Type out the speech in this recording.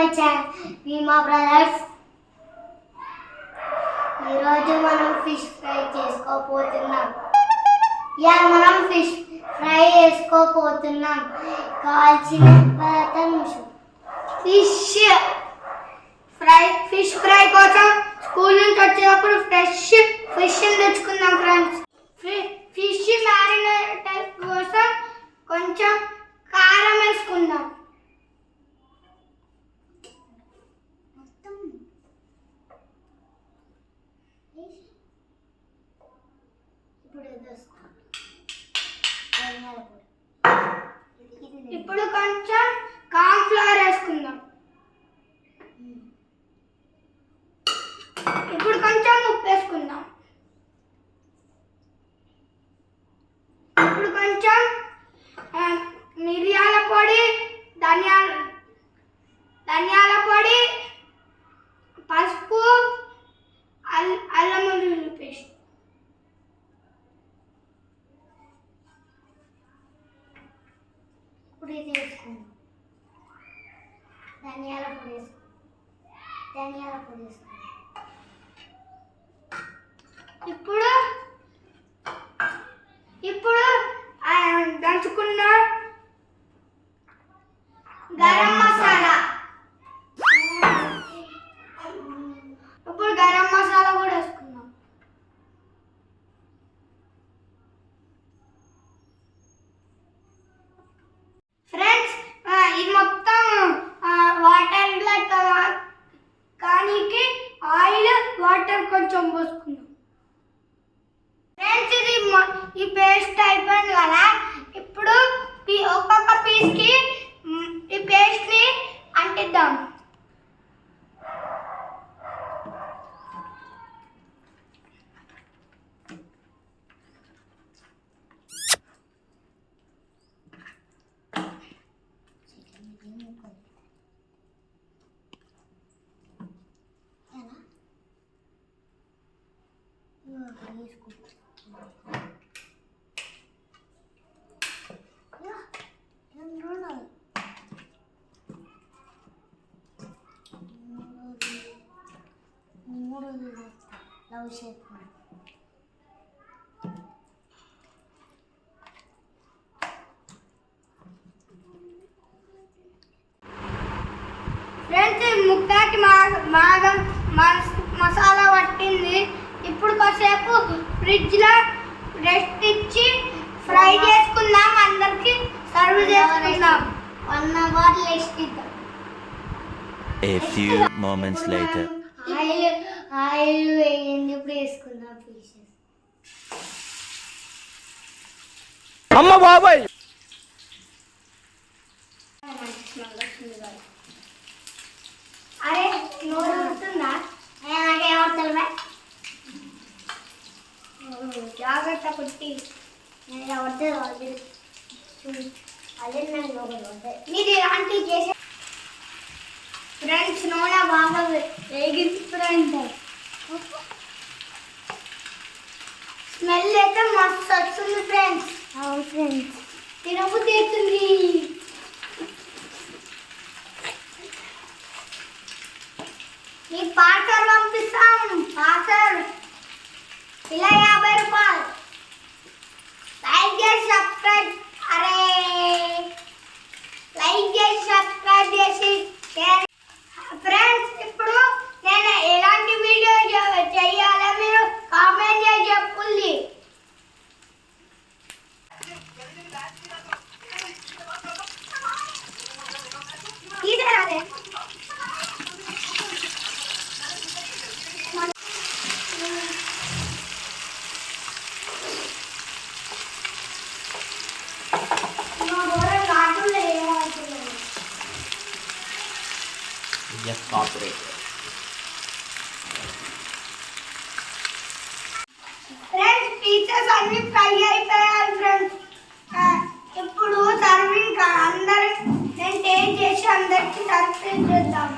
My channel Bhima brothers. ఈరోజు మనం fish fry చేసుకోపోతున్నాం. కావాల్సిన పదార్థాలు ఫిష్ ఫ్రై కోసం స్కూల్ నుంచి వచ్చేటప్పుడు ఫ్రెష్ ఫిష్ తెచ్చుకుందాం ఫ్రెండ్స్. ఫిష్ మ్యారినేట్ కోసం కొంచెం కారం వేసుకుందాం. ఇప్పుడు కొంచెం కార్న్ ఫ్లవర్ వేసుకుందాం. ఇప్పుడు కొంచెం ఉప్పు వేసుకుందాం. ఇప్పుడు కొంచెం మిరియాల పొడి, ధనియాల పొడి, పసుపు, అల్లం వెల్లుల్లి పేస్ట్. ఇప్పుడు ఇది వేసుకుందాం. ధనియాల పొడి వేసుకుందాం. ఇప్పుడు దంచుకున్న గరం మసాలా. ఇప్పుడు గరం మసాలా కూడా వేసుకుందాం. ఫ్రెండ్స్, ఇది మొత్తం వాటర్ కానీ ఆయిల్ వాటర్ కొంచెం పోసుకుందాం. ఫ్రెండ్స్, ఈ పేస్ట్ అయిపోయింది కదా. ఇప్పుడు ఒక్కొక్క పీస్కి ఈ పేస్ట్ని అంటిద్దాం. ఫ్రెండ్స్, ముక్కకి బాగా మసాలా పట్టింది. ఇప్పుడు కాసేపు ఫ్రిడ్జ్లో రెస్ట్ ఇచ్చి ఫ్రై చేసుకుందాం. అందరికి సర్వ్ చేసుకుందాం. 1 hour రెస్ట్ ఇద్దాం. A few moments later. Oil వేయండి. ఇప్పుడు వేసుకుందాం ఫిషెస్. అమ్మ బాబాయ్, అరే నోరు వస్తుందా? నాకేమవుతుందా? జాగ్రత్త పుట్టి నేను అదే నాకు మీరు ఇలాంటివి చేసే. ఫ్రెండ్స్, నూనె బాగా వేగింది ఫ్రెండ్స్. స్మెల్ అయితే మస్తు వస్తుంది ఫ్రెండ్స్. అవును ఫ్రెండ్స్, తినబుద్ధి అవుతుంది. మీకు పార్సల్ పంపిస్తాం. పార్సల్ ఇలా 50 రూపాయలు. లైక్ చేసి సబ్స్క్రైబ్ చేసి ఫ్రెండ్స్, ఇప్పుడు నేను ఎలాంటి వీడియో చేయాలో మీరు కామెంట్ చేసి చెప్పుల్లి. ఇదే just cooperate. ఫ్రెండ్స్, పీసెస్ అన్ని ఫ్రై అయిపోయాయి ఫ్రెండ్స్. ఇప్పుడు సర్వింగ్ అందరికి నేను టేస్ట్ చేసి అందరికి సర్వ్ చేద్దాం.